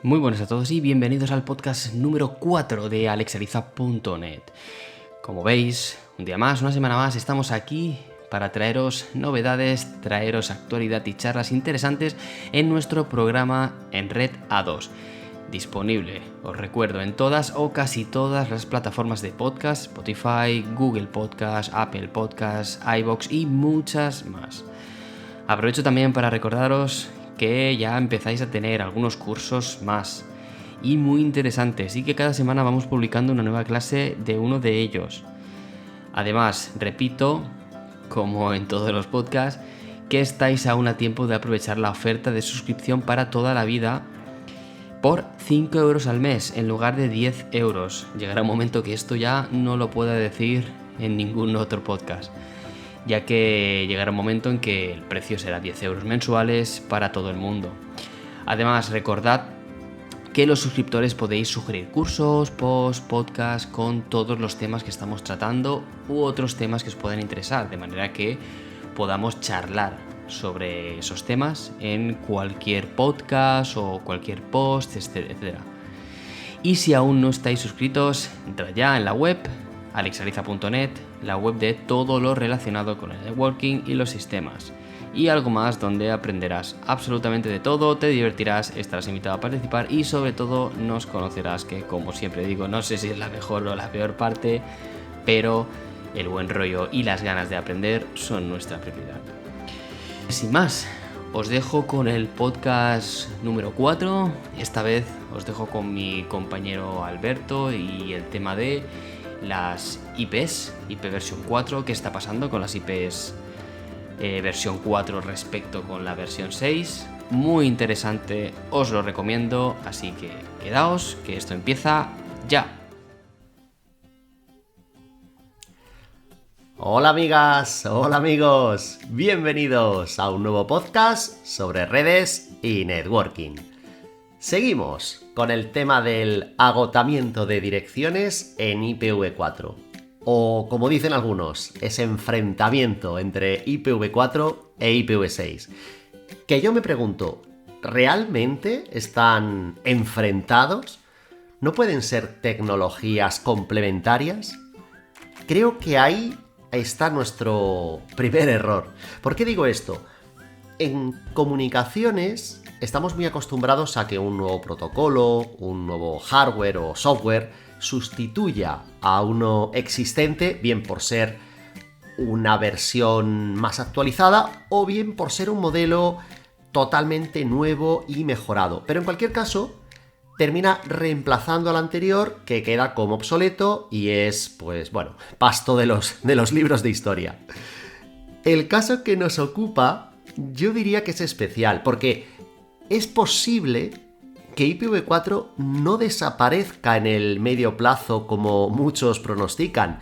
Muy buenas a todos y bienvenidos al podcast número 4 de alexaliza.net. Como veis, un día más, una semana más, estamos aquí para traeros novedades, traeros actualidad y charlas interesantes en nuestro programa en Red A2. Disponible, os recuerdo, en todas o casi todas las plataformas de podcast, Spotify, Google Podcast, Apple Podcast, iVoox y muchas más. Aprovecho también para recordaros que ya empezáis a tener algunos cursos más y muy interesantes y que cada semana vamos publicando una nueva clase de uno de ellos. Además, repito, como en todos los podcasts, que estáis aún a tiempo de aprovechar la oferta de suscripción para toda la vida por 5 euros al mes en lugar de 10 euros. Llegará un momento que esto ya no lo pueda decir en ningún otro podcast, ya que llegará un momento en que el precio será 10 euros mensuales para todo el mundo. Además, recordad que los suscriptores podéis sugerir cursos, posts, podcasts con todos los temas que estamos tratando u otros temas que os puedan interesar, de manera que podamos charlar sobre esos temas en cualquier podcast o cualquier post, etc. Y si aún no estáis suscritos, entrad ya en la web alexaliza.net, la web de todo lo relacionado con el networking y los sistemas. Y algo más donde aprenderás absolutamente de todo, te divertirás, estarás invitado a participar y sobre todo nos conocerás, que como siempre digo, no sé si es la mejor o la peor parte, pero el buen rollo y las ganas de aprender son nuestra prioridad. Sin más, os dejo con el podcast número 4, esta vez os dejo con mi compañero Alberto y el tema de las IPs, IP versión 4, qué está pasando con las IPs versión 4 respecto con la versión 6. Muy interesante, os lo recomiendo, así que quedaos, que esto empieza ya. Hola amigas, hola amigos, bienvenidos a un nuevo podcast sobre redes y networking. Seguimos con el tema del agotamiento de direcciones en IPv4, o como dicen algunos, ese enfrentamiento entre IPv4 e IPv6. Que yo me pregunto, ¿realmente están enfrentados? ¿No pueden ser tecnologías complementarias? Creo que ahí está nuestro primer error. ¿Por qué digo esto? En comunicaciones estamos muy acostumbrados a que un nuevo protocolo, un nuevo hardware o software sustituya a uno existente, bien por ser una versión más actualizada o bien por ser un modelo totalmente nuevo y mejorado. Pero en cualquier caso, termina reemplazando al anterior, que queda como obsoleto y es, pues bueno, pasto de los libros de historia. El caso que nos ocupa, yo diría que es especial, porque es posible que IPv4 no desaparezca en el medio plazo como muchos pronostican.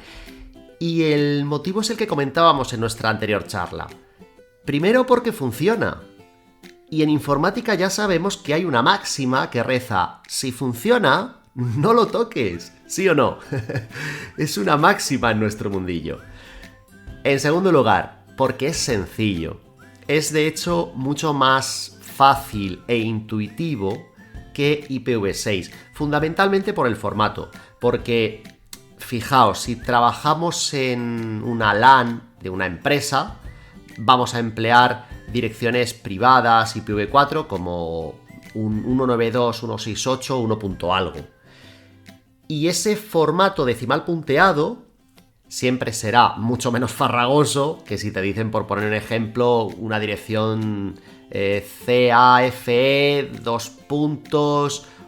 Y el motivo es el que comentábamos en nuestra anterior charla. Primero porque funciona. Y en informática ya sabemos que hay una máxima que reza: si funciona, no lo toques, ¿sí o no? Es una máxima en nuestro mundillo. En segundo lugar, porque es sencillo. Es de hecho mucho más fácil e intuitivo que IPv6, fundamentalmente por el formato, porque fijaos, si trabajamos en una LAN de una empresa, vamos a emplear direcciones privadas IPv4 como un 192, 168, 1. Algo. Y ese formato decimal punteado siempre será mucho menos farragoso que si te dicen, por poner un ejemplo, una dirección CAFE,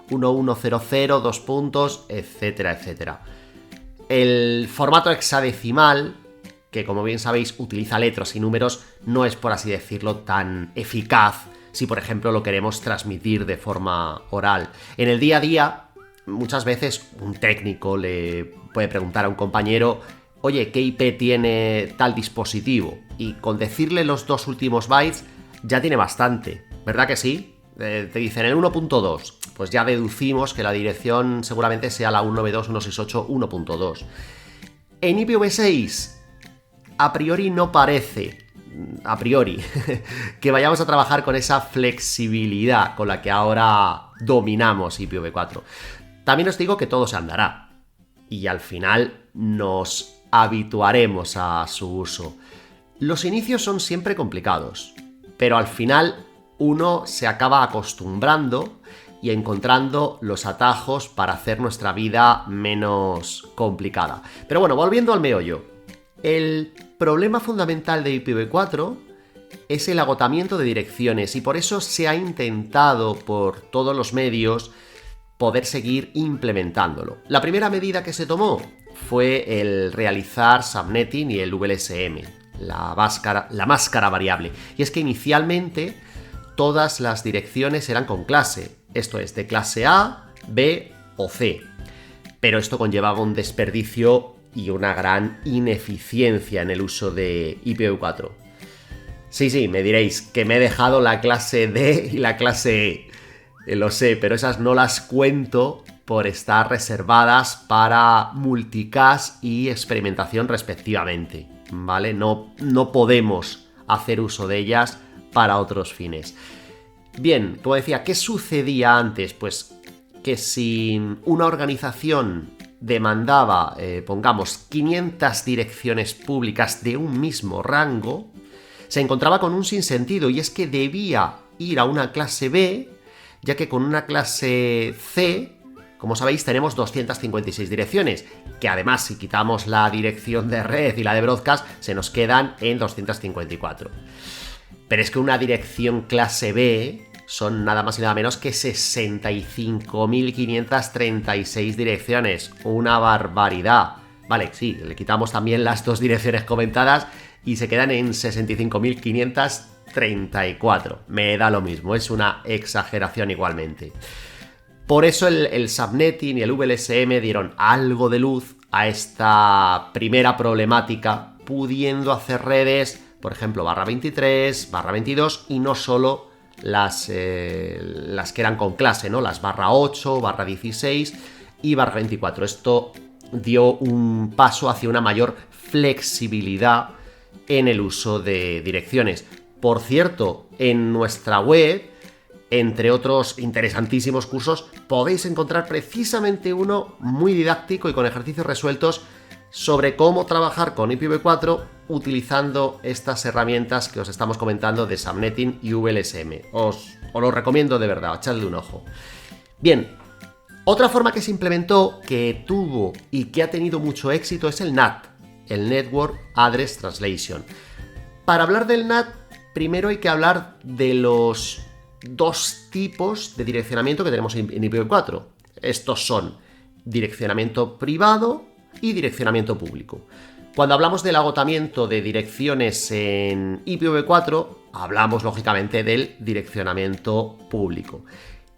1100, etcétera, etcétera. El formato hexadecimal, que como bien sabéis utiliza letras y números, no es, por así decirlo, tan eficaz si por ejemplo lo queremos transmitir de forma oral. En el día a día, muchas veces un técnico le puede preguntar a un compañero: oye, ¿qué IP tiene tal dispositivo? Y con decirle los 2 últimos bytes ya tiene bastante, ¿verdad que sí? Te dicen el 1.2, pues ya deducimos que la dirección seguramente sea la 192.168.1.2. En IPv6, a priori no parece, que vayamos a trabajar con esa flexibilidad con la que ahora dominamos IPv4. También os digo que todo se andará y al final nos habituaremos a su uso. Los inicios son siempre complicados, pero al final uno se acaba acostumbrando y encontrando los atajos para hacer nuestra vida menos complicada. Pero bueno, volviendo al meollo. El problema fundamental de IPv4 es el agotamiento de direcciones y por eso se ha intentado por todos los medios poder seguir implementándolo. La primera medida que se tomó fue el realizar subnetting y el VLSM, la máscara variable. Y es que inicialmente todas las direcciones eran con clase, esto es, de clase A, B o C. Pero esto conllevaba un desperdicio y una gran ineficiencia en el uso de IPv4. Sí, me diréis que me he dejado la clase D y la clase E. Lo sé, pero esas no las cuento por estar reservadas para multicast y experimentación respectivamente, ¿vale? No podemos hacer uso de ellas para otros fines. Bien, como decía, ¿qué sucedía antes? Pues que si una organización demandaba, pongamos, 500 direcciones públicas de un mismo rango, se encontraba con un sinsentido y es que debía ir a una clase B, ya que con una clase C, como sabéis, tenemos 256 direcciones, que además si quitamos la dirección de red y la de broadcast, se nos quedan en 254. Pero es que una dirección clase B son nada más y nada menos que 65.536 direcciones. Una barbaridad. Vale, sí, le quitamos también las dos direcciones comentadas y se quedan en 65.534. Me da lo mismo, es una exageración igualmente. Por eso el subnetting y el VLSM dieron algo de luz a esta primera problemática, pudiendo hacer redes, por ejemplo, /23, /22 y no solo las que eran con clase, ¿no? Las /8, /16 y /24. Esto dio un paso hacia una mayor flexibilidad en el uso de direcciones. Por cierto, en nuestra web, entre otros interesantísimos cursos, podéis encontrar precisamente uno muy didáctico y con ejercicios resueltos sobre cómo trabajar con IPv4 utilizando estas herramientas que os estamos comentando de subnetting y VLSM. Os lo recomiendo de verdad, echadle un ojo. Bien, otra forma que se implementó, que tuvo y que ha tenido mucho éxito, es el NAT, el Network Address Translation. Para hablar del NAT, primero hay que hablar de los dos tipos de direccionamiento que tenemos en IPv4. Estos son direccionamiento privado y direccionamiento público. Cuando hablamos del agotamiento de direcciones en IPv4, hablamos lógicamente del direccionamiento público.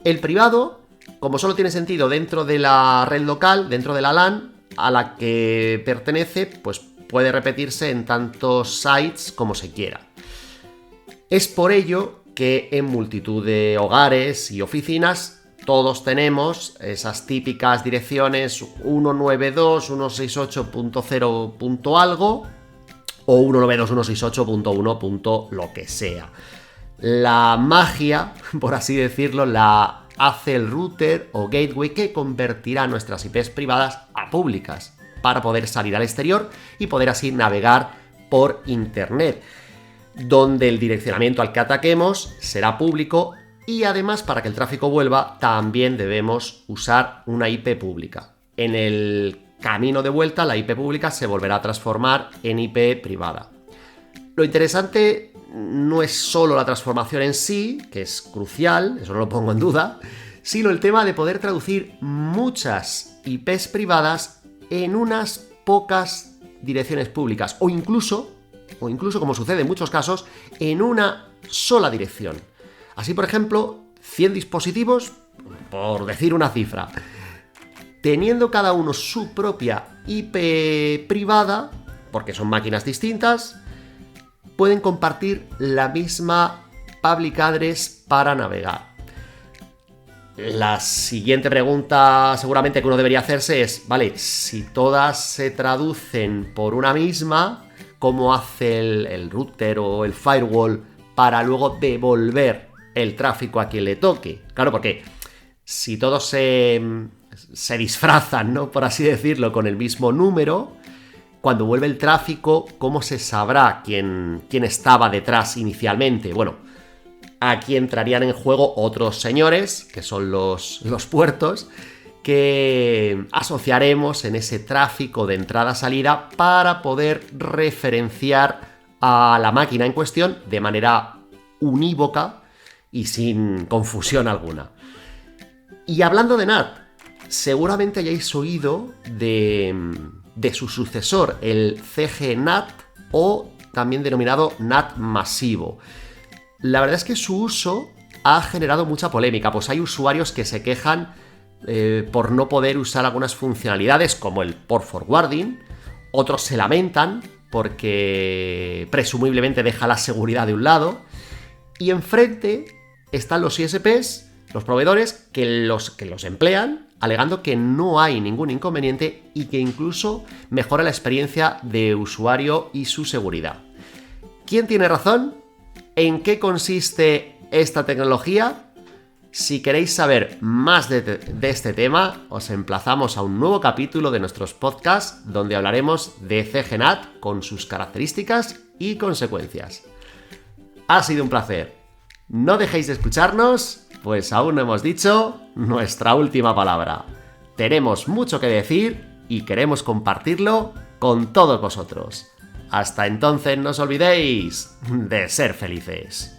El privado, como solo tiene sentido dentro de la red local, dentro de la LAN a la que pertenece, pues puede repetirse en tantos sites como se quiera. Es por ello que en multitud de hogares y oficinas todos tenemos esas típicas direcciones 192.168.0. algo o 192.168.1. lo que sea. La magia, por así decirlo, la hace el router o gateway que convertirá nuestras IPs privadas a públicas para poder salir al exterior y poder así navegar por internet, donde el direccionamiento al que ataquemos será público. Y además, para que el tráfico vuelva, también debemos usar una IP pública. En el camino de vuelta, la IP pública se volverá a transformar en IP privada. Lo interesante no es solo la transformación en sí, que es crucial, eso no lo pongo en duda, sino el tema de poder traducir muchas IPs privadas en unas pocas direcciones públicas, o incluso, como sucede en muchos casos, en una sola dirección. Así, por ejemplo, 100 dispositivos, por decir una cifra, teniendo cada uno su propia IP privada, porque son máquinas distintas, pueden compartir la misma public address para navegar. La siguiente pregunta seguramente que uno debería hacerse es, vale, si todas se traducen por una misma, ¿cómo hace el router o el firewall para luego devolver el tráfico a quien le toque? Claro, porque si todos se disfrazan, ¿no?, por así decirlo, con el mismo número, cuando vuelve el tráfico, ¿cómo se sabrá quién estaba detrás inicialmente? Bueno, aquí entrarían en juego otros señores, que son los puertos, que asociaremos en ese tráfico de entrada-salida para poder referenciar a la máquina en cuestión de manera unívoca y sin confusión alguna. Y hablando de NAT, seguramente hayáis oído de su sucesor, el CG-NAT, o también denominado NAT masivo. La verdad es que su uso ha generado mucha polémica, pues hay usuarios que se quejan por no poder usar algunas funcionalidades como el port forwarding, otros se lamentan porque presumiblemente deja la seguridad de un lado, y enfrente están los ISPs, los proveedores, que los emplean, alegando que no hay ningún inconveniente y que incluso mejora la experiencia de usuario y su seguridad. ¿Quién tiene razón? ¿En qué consiste esta tecnología? Si queréis saber más de este tema, os emplazamos a un nuevo capítulo de nuestros podcasts donde hablaremos de CG-NAT con sus características y consecuencias. Ha sido un placer. No dejéis de escucharnos, pues aún no hemos dicho nuestra última palabra. Tenemos mucho que decir y queremos compartirlo con todos vosotros. Hasta entonces no os olvidéis de ser felices.